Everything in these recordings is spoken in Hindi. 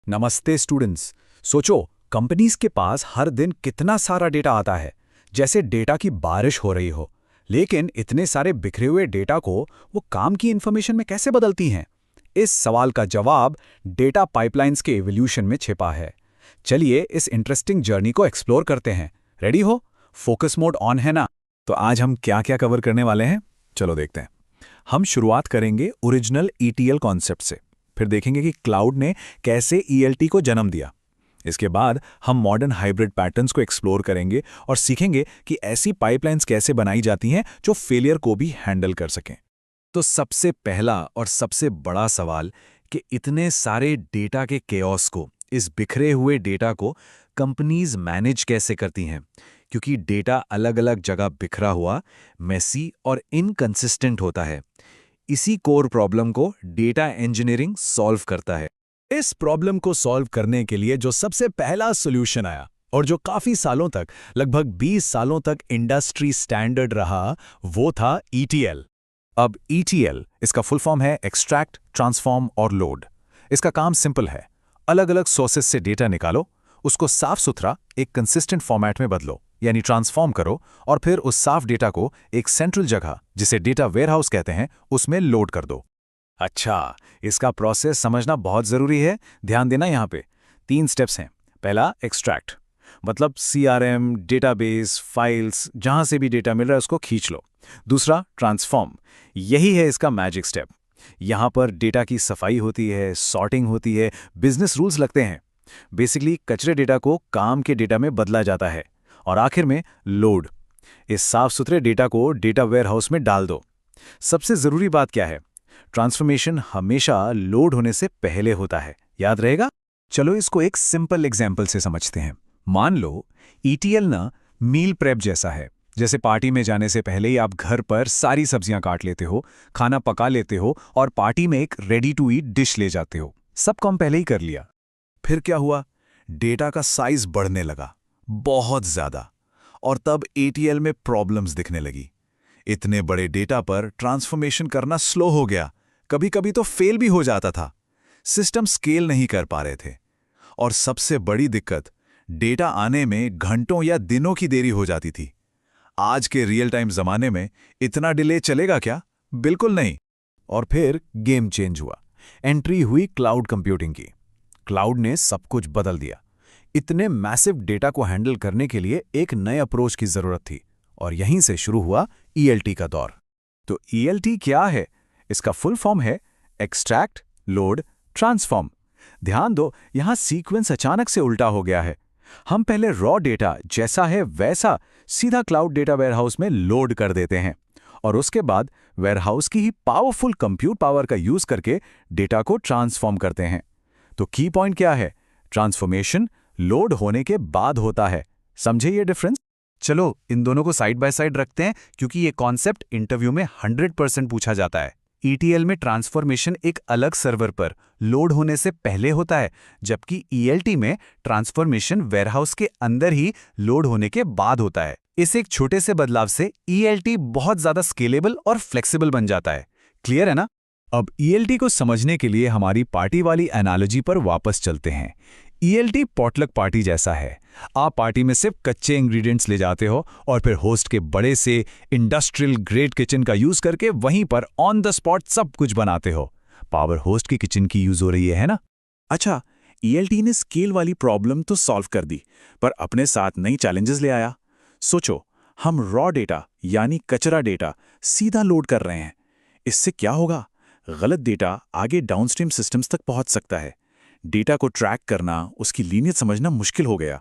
नमस्ते स्टूडेंट्स। सोचो, कंपनीज के पास हर दिन कितना सारा डेटा आता है, जैसे डेटा की बारिश हो रही हो। लेकिन इतने सारे बिखरे हुए डेटा को वो काम की इंफॉर्मेशन में कैसे बदलती हैं? इस सवाल का जवाब डेटा पाइपलाइंस के इवोल्यूशन में छिपा है। चलिए इस इंटरेस्टिंग जर्नी को एक्सप्लोर करते हैं। रेडी हो? फोकस मोड ऑन है ना? तो आज हम क्या क्या कवर करने वाले हैं, चलो देखते हैं। हम शुरुआत करेंगे ओरिजिनल ईटीएल कॉन्सेप्ट से, फिर देखेंगे कि क्लाउड ने कैसे ईएलटी को जन्म दिया। इसके बाद हम मॉडर्न हाइब्रिड पैटर्न्स को एक्सप्लोर करेंगे और सीखेंगे कि ऐसी पाइपलाइंस कैसे बनाई जाती हैं जो फेलियर को भी हैंडल कर सकें। तो सबसे पहला और सबसे बड़ा सवाल कि इतने सारे डेटा के केओस को, इस बिखरे हुए डेटा को कंपनीज मैनेज कैसे करती हैं, क्योंकि डेटा अलग अलग जगह बिखरा हुआ, मेसी और इनकंसिस्टेंट होता है। इसी कोर प्रॉब्लम को डेटा इंजीनियरिंग सॉल्व करता है। इस प्रॉब्लम को सॉल्व करने के लिए जो सबसे पहला सॉल्यूशन आया और जो काफी सालों तक, लगभग 20 सालों तक इंडस्ट्री स्टैंडर्ड रहा, वो था ETL। अब ETL, इसका फुल फॉर्म है एक्सट्रैक्ट, ट्रांसफॉर्म और लोड। इसका काम सिंपल है, अलग अलग सोर्सेस से डेटा निकालो, उसको साफ सुथरा एक कंसिस्टेंट फॉर्मेट में बदलो, यानी ट्रांसफॉर्म करो, और फिर उस साफ डेटा को एक सेंट्रल जगह, जिसे डेटा वेयरहाउस कहते हैं, उसमें लोड कर दो। अच्छा, इसका प्रोसेस समझना बहुत जरूरी है। ध्यान देना, यहाँ पे 3 स्टेप्स हैं। पहला एक्सट्रैक्ट, मतलब CRM, डेटाबेस, फाइल्स, जहां से भी डेटा मिल रहा है उसको खींच लो। दूसरा ट्रांसफॉर्म, यही है इसका मैजिक स्टेप। यहां पर डेटा की सफाई होती है, सॉर्टिंग होती है, बिजनेस रूल्स लगते हैं। बेसिकली कचरे डेटा को काम के डेटा में बदला जाता है। और आखिर में लोड, इस साफ सुथरे डेटा को डेटा वेयरहाउस में डाल दो। सबसे जरूरी बात क्या है? ट्रांसफॉर्मेशन हमेशा लोड होने से पहले होता है, याद रहेगा? चलो इसको एक सिंपल एग्जाम्पल से समझते हैं। मान लो ETL ना मील प्रेप जैसा है। जैसे पार्टी में जाने से पहले ही आप घर पर सारी सब्जियां काट लेते हो, खाना पका लेते हो और पार्टी में एक रेडी टू ईट डिश ले जाते हो। सब काम पहले ही कर लिया। फिर क्या हुआ? डेटा का साइज बढ़ने लगा, बहुत ज्यादा, और तब ETL में प्रॉब्लम्स दिखने लगी। इतने बड़े डेटा पर ट्रांसफॉर्मेशन करना स्लो हो गया, कभी कभी तो फेल भी हो जाता था। सिस्टम स्केल नहीं कर पा रहे थे। और सबसे बड़ी दिक्कत, डेटा आने में घंटों या दिनों की देरी हो जाती थी। आज के रियल टाइम जमाने में इतना डिले चलेगा क्या? बिल्कुल नहीं। और फिर गेम चेंज हुआ। एंट्री हुई क्लाउड कंप्यूटिंग की। क्लाउड ने सब कुछ बदल दिया। इतने मैसिव डेटा को हैंडल करने के लिए एक नए अप्रोच की जरूरत थी, और यहीं से शुरू हुआ ELT का दौर। तो ELT क्या है? इसका फुल फॉर्म है एक्सट्रैक्ट, लोड, ट्रांसफॉर्म। ध्यान दो, यहां सीक्वेंस अचानक से उल्टा हो गया है। हम पहले रॉ डेटा जैसा है वैसा सीधा क्लाउड डेटा वेयरहाउस में लोड कर देते हैं, और उसके बाद वेयरहाउस की ही पावरफुल कंप्यूट पावर का यूज करके डेटा को ट्रांसफॉर्म करते हैं। तो की पॉइंट क्या है? ट्रांसफॉर्मेशन लोड होने के बाद होता है। समझे ये डिफरेंस? चलो इन दोनों को साइड बाय साइड रखते हैं, क्योंकि ये कॉन्सेप्ट इंटरव्यू में 100% पूछा जाता है। ETL में ट्रांसफॉर्मेशन एक अलग सर्वर पर लोड होने से पहले होता है, जबकि ELT में ट्रांसफॉर्मेशन वेयरहाउस के अंदर ही लोड होने के बाद होता है। इस एक छोटे से बदलाव से ELT बहुत ज्यादा स्केलेबल और फ्लेक्सिबल बन जाता है। क्लियर है ना? अब ELT को समझने के लिए हमारी पार्टी वाली एनालॉजी पर वापस चलते हैं। ELT पॉटलक पार्टी जैसा है। आप पार्टी में सिर्फ कच्चे इंग्रेडिएंट्स ले जाते हो और फिर होस्ट के बड़े से इंडस्ट्रियल ग्रेड किचन का यूज करके वहीं पर ऑन द स्पॉट सब कुछ बनाते हो। पावर होस्ट की किचन की यूज हो रही है ना? अच्छा, ELT ने स्केल वाली प्रॉब्लम तो सॉल्व कर दी, पर अपने साथ नई चैलेंजेस ले आया। सोचो, हम रॉ डेटा यानी कचरा डेटा सीधा लोड कर रहे हैं। इससे क्या होगा? गलत डेटा आगे डाउनस्ट्रीम सिस्टम्स तक पहुंच सकता है। डेटा को ट्रैक करना, उसकी लीनियत समझना मुश्किल हो गया।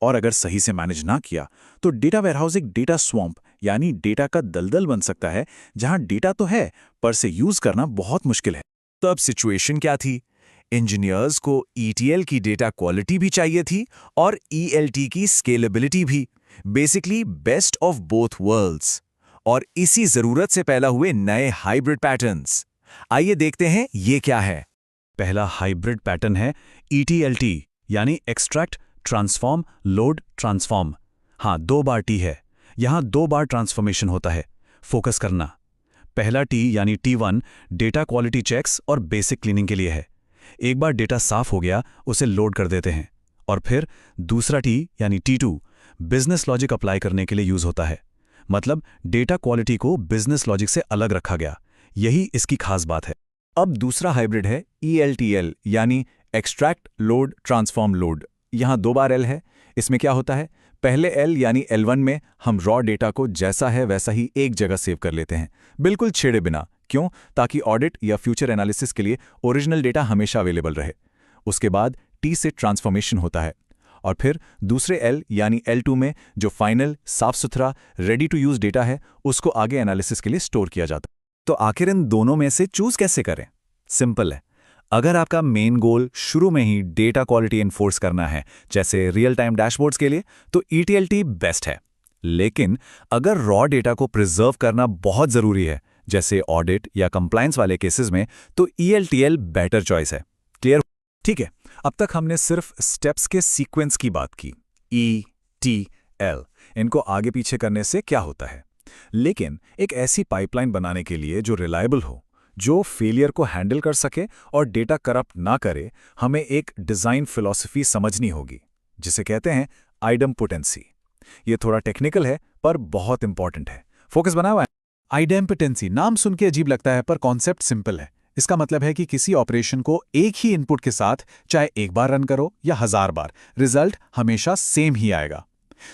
और अगर सही से मैनेज ना किया तो डेटा वेयरहाउस एक डेटा स्वैम्प यानी डेटा का दलदल बन सकता है, जहां डेटा तो है पर से यूज करना बहुत मुश्किल है। तो अब सिचुएशन क्या थी? इंजीनियर्स को ETL की डेटा क्वालिटी भी चाहिए थी और ELT की स्केलेबिलिटी भी। Basically best of both worlds. और इसी जरूरत से पैदा हुए नए हाइब्रिड पैटर्न्स। आइए देखते हैं ये क्या है। पहला हाइब्रिड पैटर्न है ETLT, यानी एक्सट्रैक्ट, ट्रांसफॉर्म, लोड, ट्रांसफॉर्म। हाँ, 2 बार T है। यहां 2 बार ट्रांसफॉर्मेशन होता है। फोकस करना। पहला T यानी T1 डेटा क्वालिटी चेक्स और बेसिक क्लीनिंग के लिए है। एक बार डेटा साफ हो गया उसे लोड कर देते हैं। और फिर दूसरा टी यानी T2 बिजनेस लॉजिक अप्लाई करने के लिए यूज होता है। मतलब डेटा क्वालिटी को बिजनेस लॉजिक से अलग रखा गया। यही इसकी खास बात है। अब दूसरा हाइब्रिड है ELTL यानी एक्सट्रैक्ट लोड ट्रांसफॉर्म लोड। यहाँ 2 बार L है। इसमें क्या होता है, पहले L यानी L1 में हम रॉ डेटा को जैसा है वैसा ही एक जगह सेव कर लेते हैं, बिल्कुल छेड़े बिना। क्यों? ताकि ऑडिट या फ्यूचर एनालिसिस के लिए ओरिजिनल डेटा हमेशा अवेलेबल रहे। उसके बाद T से ट्रांसफॉर्मेशन होता है और फिर दूसरे L यानी L2 में जो फाइनल साफ सुथरा रेडी टू यूज डेटा है उसको आगे एनालिसिस के लिए स्टोर किया जाता है। तो आखिर इन दोनों में से चूज कैसे करें? सिंपल है। अगर आपका मेन गोल शुरू में ही डेटा क्वालिटी एनफोर्स करना है, जैसे रियल टाइम डैशबोर्ड्स के लिए, तो ETLT बेस्ट है। लेकिन अगर रॉ डेटा को प्रिजर्व करना बहुत जरूरी है, जैसे ऑडिट या कंप्लायंस वाले केसेस में, तो ELTL बेटर चॉइस है। क्लियर? ठीक है, अब तक हमने सिर्फ स्टेप्स के सीक्वेंस की बात की, ETL, इनको आगे पीछे करने से क्या होता है। लेकिन एक ऐसी पाइपलाइन बनाने के लिए जो रिलायबल हो, जो फेलियर को हैंडल कर सके और डेटा करप्ट ना करे, हमें एक डिजाइन फिलॉसफी समझनी होगी, जिसे कहते हैं आइडेम्पोटेंसी। ये थोड़ा टेक्निकल है पर बहुत इंपॉर्टेंट है। फोकस बना हुआ है। आइडेम्पोटेंसी नाम सुन के अजीब लगता है पर कॉन्सेप्ट सिंपल है। इसका मतलब है कि किसी ऑपरेशन को एक ही इनपुट के साथ चाहे एक बार रन करो या 1000 बार, रिजल्ट हमेशा सेम ही आएगा।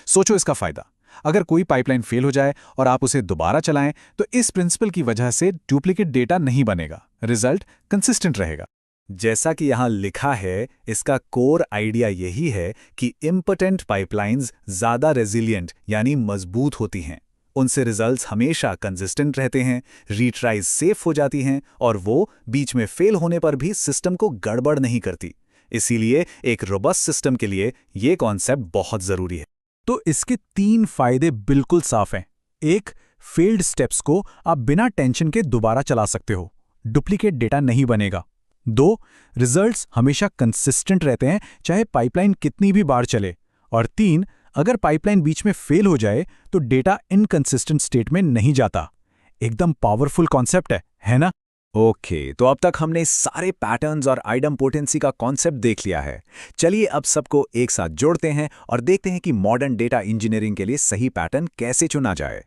सोचो इसका फायदा। अगर कोई पाइपलाइन फेल हो जाए और आप उसे दोबारा चलाएं, तो इस प्रिंसिपल की वजह से डुप्लीकेट डेटा नहीं बनेगा, रिजल्ट कंसिस्टेंट रहेगा। जैसा कि यहां लिखा है, इसका कोर आइडिया यही है कि इम्पोर्टेंट पाइपलाइंस ज्यादा रेजिलिएंट यानी मजबूत होती हैं। उनसे रिजल्ट्स हमेशा कंसिस्टेंट रहते हैं, रीट्राइज सेफ हो जाती हैं और वो बीच में फेल होने पर भी सिस्टम को गड़बड़ नहीं करती। इसीलिए एक रोबस्ट सिस्टम के लिए ये कॉन्सेप्ट बहुत जरूरी है। तो इसके 3 फायदे बिल्कुल साफ हैं। 1, फेल्ड स्टेप्स को आप बिना टेंशन के दोबारा चला सकते हो, डुप्लीकेट डेटा नहीं बनेगा। 2, रिजल्ट्स हमेशा कंसिस्टेंट रहते हैं चाहे पाइपलाइन कितनी भी बार चले। और 3, अगर पाइपलाइन बीच में फेल हो जाए तो डेटा इनकंसिस्टेंट स्टेट में नहीं जाता। एकदम पावरफुल कॉन्सेप्ट है ना? ओके, तो अब तक हमने सारे पैटर्न्स और आइडेम्पोटेंसी का कॉन्सेप्ट देख लिया है। चलिए अब सबको एक साथ जोड़ते हैं और देखते हैं कि मॉडर्न डेटा इंजीनियरिंग के लिए सही पैटर्न कैसे चुना जाए।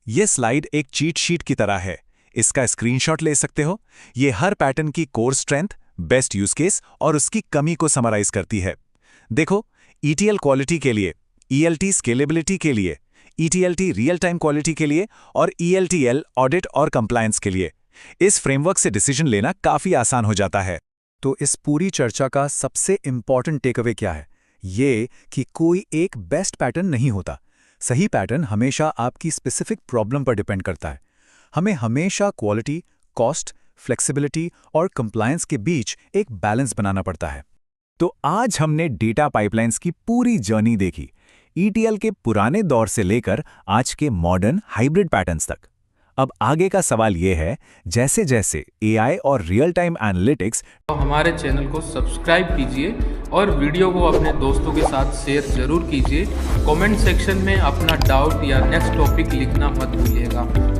यह स्लाइड एक चीट शीट की तरह है। इसका स्क्रीनशॉट ले सकते हो। ये हर पैटर्न की core strength, best use case और उसकी कमी को समराइज करती है। देखो, ETL क्वालिटी के लिए, ELT स्केलेबिलिटी के लिए, ETLT रियल टाइम क्वालिटी के लिए और ELTL ऑडिट और कंप्लायंस के लिए। इस फ्रेमवर्क से डिसीजन लेना काफी आसान हो जाता है। तो इस पूरी चर्चा का सबसे इंपॉर्टेंट टेकअवे क्या है? ये कि कोई एक बेस्ट पैटर्न नहीं होता। सही पैटर्न हमेशा आपकी स्पेसिफिक प्रॉब्लम पर डिपेंड करता है। हमें हमेशा क्वालिटी, कॉस्ट, फ्लेक्सिबिलिटी और कंप्लायंस के बीच एक बैलेंस बनाना पड़ता है। तो आज हमने डेटा पाइपलाइंस की पूरी जर्नी देखी, ETL के पुराने दौर से लेकर आज के मॉडर्न हाइब्रिड पैटर्न्स तक। अब आगे का सवाल यह है, जैसे जैसे AI और रियल टाइम एनालिटिक्स, तो हमारे चैनल को सब्सक्राइब कीजिए और वीडियो को अपने दोस्तों के साथ शेयर जरूर कीजिए। कमेंट सेक्शन में अपना डाउट या नेक्स्ट टॉपिक लिखना मत भूलिएगा।